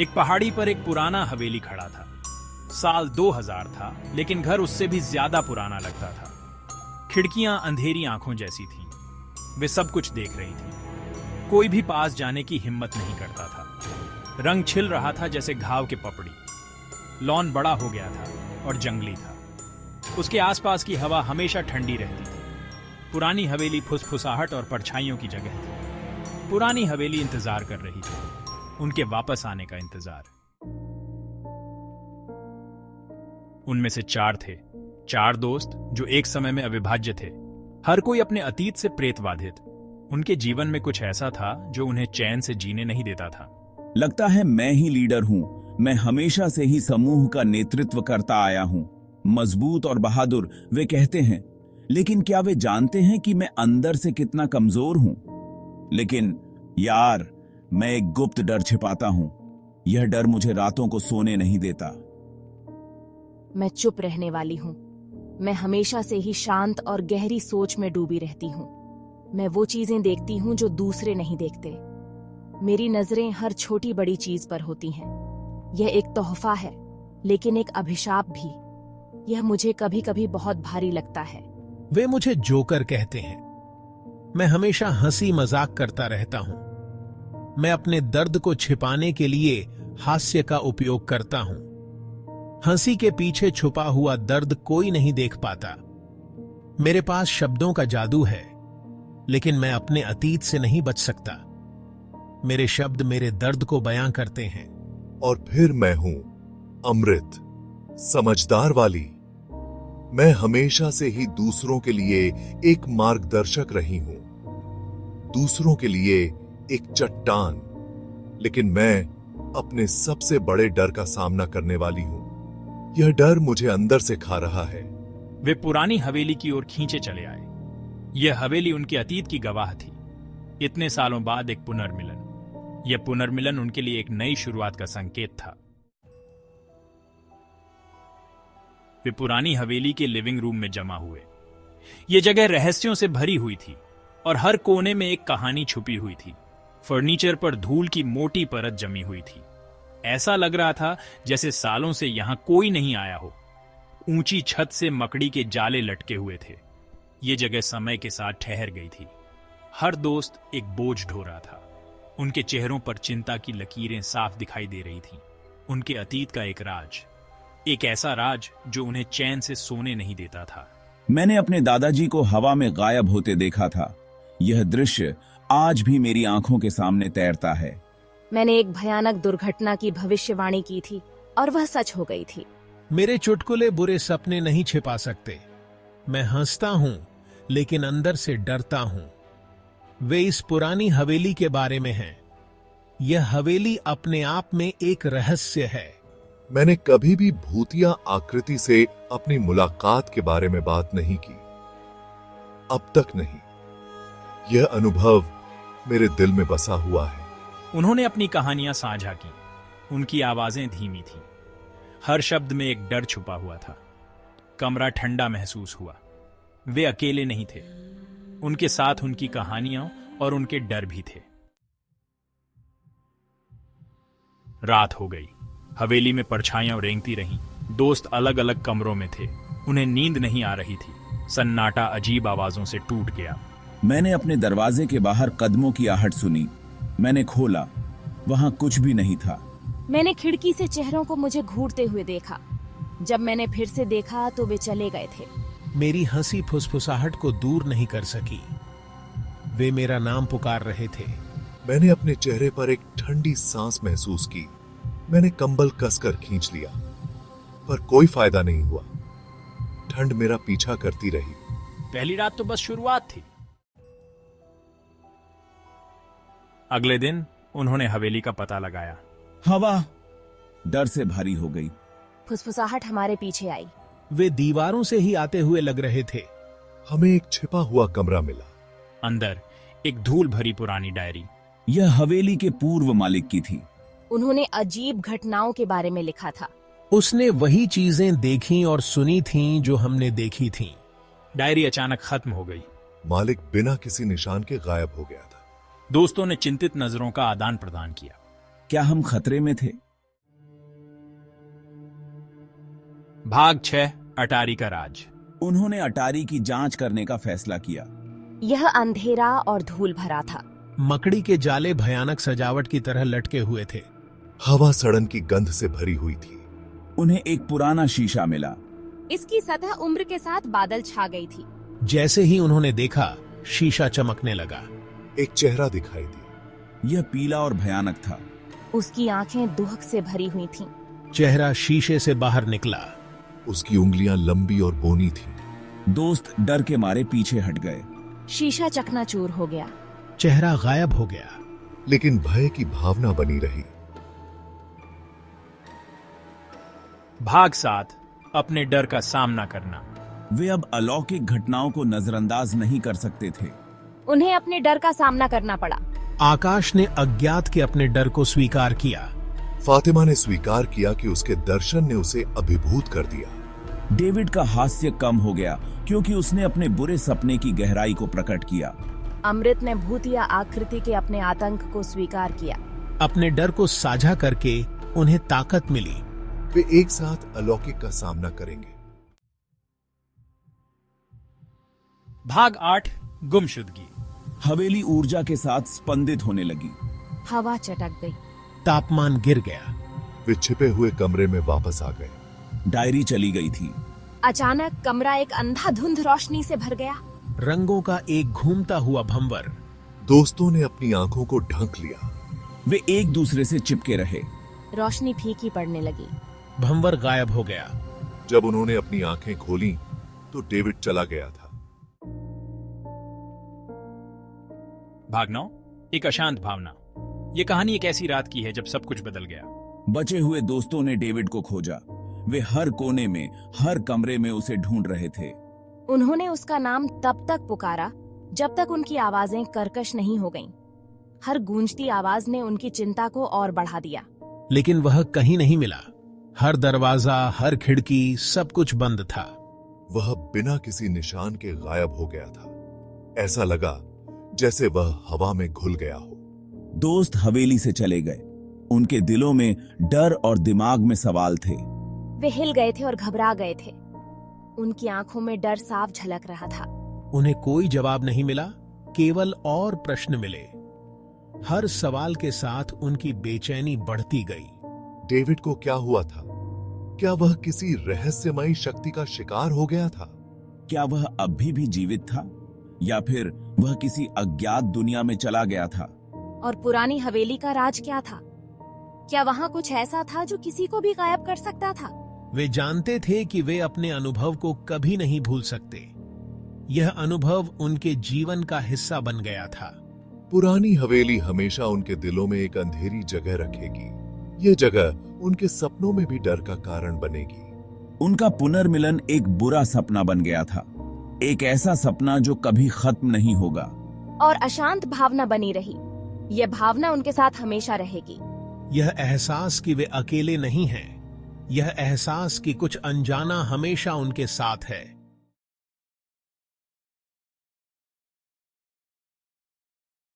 एक पहाड़ी पर एक पुराना हवेली खड़ा था। साल 2000 था, लेकिन घर उससे भी ज्यादा पुराना लगता था। खिड़कियां अंधेरी आंखों जैसी थीं। वे सब कुछ देख रही थी। कोई भी पास जाने की हिम्मत नहीं करता था। रंग छिल रहा था जैसे घाव के पपड़ी। लॉन बड़ा हो गया था और जंगली था। उसके आसपास की हवा हमेशा ठंडी रहती थी। पुरानी हवेली फुसफुसाहट और परछाइयों की जगह थी। पुरानी हवेली इंतजार कर रही थी, उनके वापस आने का इंतजार। उनमें से 4 थे, 4 दोस्त जो एक समय में अविभाज्य थे। हर कोई अपने अतीत से प्रेत बाधित। उनके जीवन में कुछ ऐसा था जो उन्हें चैन से जीने नहीं देता था। लगता है मैं ही लीडर हूँ। मैं हमेशा से ही समूह का नेतृत्व करता आया हूँ। मजबूत और बहादुर वे कहते हैं, लेकिन क्या वे जानते हैं कि मैं अंदर से कितना कमजोर हूँ? लेकिन यार, मैं एक गुप्त डर छिपाता हूँ। यह डर मुझे रातों को सोने नहीं देता। मैं चुप रहने वाली हूँ। मैं हमेशा से ही शांत और गहरी सोच में डूबी रहती हूँ। मैं वो चीजें देखती हूँ जो दूसरे नहीं देखते। मेरी नजरें हर छोटी बड़ी चीज पर होती हैं। यह एक तोहफा है, लेकिन एक अभिशाप भी। यह मुझे कभी कभी बहुत भारी लगता है। वे मुझे जोकर कहते हैं। मैं हमेशा हंसी मजाक करता रहता हूं। मैं अपने दर्द को छिपाने के लिए हास्य का उपयोग करता हूं। हंसी के पीछे छुपा हुआ दर्द कोई नहीं देख पाता। मेरे पास शब्दों का जादू है, लेकिन मैं अपने अतीत से नहीं बच सकता। मेरे शब्द मेरे दर्द को बयां करते हैं। और फिर मैं हूं अमृत, समझदार वाली। मैं हमेशा से ही दूसरों के लिए एक मार्गदर्शक रही हूं, दूसरों के लिए एक चट्टान। लेकिन मैं अपने सबसे बड़े डर का सामना करने वाली हूं। यह डर मुझे अंदर से खा रहा है। वे पुरानी हवेली की ओर खींचे चले आए। यह हवेली उनके अतीत की गवाह थी। इतने सालों बाद एक पुनर्मिलन। यह पुनर्मिलन उनके लिए एक नई शुरुआत का संकेत था। वे पुरानी हवेली के लिविंग रूम में जमा हुए। यह जगह रहस्यों से भरी हुई थी और हर कोने में एक कहानी छुपी हुई थी। फर्नीचर पर धूल की मोटी परत जमी हुई थी। ऐसा लग रहा था जैसे सालों से यहां कोई नहीं आया हो। ऊंची छत से मकड़ी के जाले लटके हुए थे। यह जगह समय के साथ ठहर गई थी। हर दोस्त एक बोझ ढो रहा था। उनके चेहरों पर चिंता की लकीरें साफ दिखाई दे रही थीं। उनके अतीत का एक राज, एक ऐसा राज जो उन्हें चैन से सोने नहीं देता था। मैंने अपने दादाजी को हवा में गायब होते देखा था। यह दृश्य आज भी मेरी आंखों के सामने तैरता है। मैंने एक भयानक दुर्घटना की भविष्यवाणी की थी और वह सच हो गई थी। मेरे चुटकुले बुरे सपने नहीं छिपा सकते। मैं हंसता हूं, लेकिन अंदर से डरता हूं। वे इस पुरानी हवेली के बारे में हैं। यह हवेली अपने आप में एक रहस्य है। मैंने कभी भी भूतिया आकृति से अपनी मुलाकात के बारे में बात नहीं की, अब तक नहीं। यह अनुभव मेरे दिल में बसा हुआ है। उन्होंने अपनी कहानियां साझा की। उनकी आवाजें धीमी थीं। हर शब्द में एक डर छुपा हुआ था। कमरा ठंडा महसूस हुआ। वे अकेले नहीं थे। उनके साथ उनकी कहानियां और उनके डर भी थे। रात हो गई। हवेली में परछाइयां रेंगती रहीं। दोस्त अलग अलग कमरों में थे। उन्हें नींद नहीं आ रही थी। सन्नाटा अजीब आवाजों से टूट गया। मैंने अपने दरवाजे के बाहर कदमों की आहट सुनी। मैंने खोला, वहां कुछ भी नहीं था। मैंने खिड़की से चेहरों को मुझे घूरते हुए देखा। जब मैंने फिर से देखा तो वे चले गए थे। मेरी हंसी फुसफुसाहट को दूर नहीं कर सकी। वे मेरा नाम पुकार रहे थे। मैंने अपने चेहरे पर एक ठंडी सांस महसूस की। मैंने कंबल कसकर खींच लिया, पर कोई फायदा नहीं हुआ। ठंड मेरा पीछा करती रही। पहली रात तो बस शुरुआत थी। अगले दिन उन्होंने हवेली का पता लगाया। हवा डर से भारी हो गई। फुसफुसाहट हमारे पीछे आई। वे दीवारों से ही आते हुए लग रहे थे। हमें एक छिपा हुआ कमरा मिला। अंदर एक धूल भरी पुरानी डायरी। यह हवेली के पूर्व मालिक की थी। उन्होंने अजीब घटनाओं के बारे में लिखा था। उसने वही चीजें देखी और सुनी थीं जो हमने देखी थीं। डायरी अचानक खत्म हो गई। मालिक बिना किसी निशान के गायब हो गया था। दोस्तों ने चिंतित नजरों का आदान प्रदान किया। क्या हम खतरे में थे? भाग 6 अटारी का राज। उन्होंने अटारी की जांच करने का फैसला किया। यह अंधेरा और धूल भरा था। मकड़ी के जाले भयानक सजावट की तरह लटके हुए थे। हवा सड़न की गंध से भरी हुई थी। उन्हें एक पुराना शीशा मिला। इसकी सतह उम्र के साथ बादल छा गई थी। जैसे ही उन्होंने देखा, शीशा चमकने लगा। एक चेहरा दिखाई दी। यह पीला और भयानक था। उसकी आंखें दुहक से भरी हुई थीं। चेहरा शीशे से बाहर निकला। उसकी उंगलियां लंबी और बोनी थीं। दोस्त डर के मारे पीछे हट गए। शीशा चकनाचूर हो गया। चेहरा गायब हो गया। लेकिन भय की भावना बनी रही। भाग 7 अपने डर का सामना करना। वे अब अलौकिक घटनाओं को नजरअंदाज नहीं कर सकते थे। उन्हें अपने डर का सामना करना पड़ा। आकाश ने अज्ञात के अपने डर को स्वीकार किया। फातिमा ने स्वीकार किया कि उसके दर्शन ने उसे अभिभूत कर दिया। डेविड का हास्य कम हो गया क्योंकि उसने अपने बुरे सपने की गहराई को प्रकट किया। अमृत ने भूतिया आकृति के अपने आतंक को स्वीकार किया। अपने डर को साझा करके उन्हें ताकत मिली। वे एक साथ अलौकिक का सामना करेंगे। भाग 8 गुमशुदगी। हवेली ऊर्जा के साथ स्पंदित होने लगी। हवा चटक गई। तापमान गिर गया। वे छिपे हुए कमरे में वापस आ गए। डायरी चली गई थी। अचानक कमरा एक अंधाधुंध रोशनी से भर गया। रंगों का एक घूमता हुआ भंवर। दोस्तों ने अपनी आंखों को ढक लिया। वे एक दूसरे से चिपके रहे। रोशनी फीकी पड़ने लगी। भंवर गायब हो गया। जब उन्होंने अपनी आंखें खोली तो डेविड चला गया था। भाग 9 एक अशांत भावना। ये कहानी एक ऐसी रात की है जब सब कुछ बदल गया। बचे हुए दोस्तों ने डेविड को खोजा। वे हर कोने में, हर कमरे में उसे ढूंढ रहे थे। उन्होंने उसका नाम तब तक पुकारा जब तक उनकी आवाजें कर्कश नहीं हो गईं। हर गूंजती आवाज ने उनकी चिंता को और बढ़ा दिया। लेकिन वह कहीं नहीं मिला। हर दरवाजा, हर खिड़की, सब कुछ बंद था। वह बिना किसी निशान के गायब हो गया था। ऐसा लगा जैसे वह हवा में घुल गया हो। दोस्त हवेली से चले गए। उनके दिलों में डर और दिमाग में सवाल थे। वे हिल गए थे और घबरा गए थे। उनकी आंखों में डर साफ झलक रहा था। उन्हें कोई जवाब नहीं मिला, केवल और प्रश्न मिले। हर सवाल के साथ उनकी बेचैनी बढ़ती गई। डेविड को क्या हुआ था? क्या वह किसी रहस्यमयी शक्ति का शिकार हो गया था? क्या वह अभी भी जीवित था या फिर वह किसी अज्ञात दुनिया में चला गया था? और पुरानी हवेली का राज क्या था? क्या वहाँ कुछ ऐसा था जो किसी को भी गायब कर सकता था? वे जानते थे कि वे अपने अनुभव को कभी नहीं भूल सकते। यह अनुभव उनके जीवन का हिस्सा बन गया था। पुरानी हवेली हमेशा उनके दिलों में एक अंधेरी जगह रखेगी। ये जगह उनके सपनों में भी डर का कारण बनेगी। उनका पुनर्मिलन एक बुरा सपना बन गया था। एक ऐसा सपना जो कभी खत्म नहीं होगा। और अशांत भावना बनी रही। यह भावना उनके साथ हमेशा रहेगी। यह एहसास कि वे अकेले नहीं हैं। यह एहसास कि कुछ अनजाना हमेशा उनके साथ है।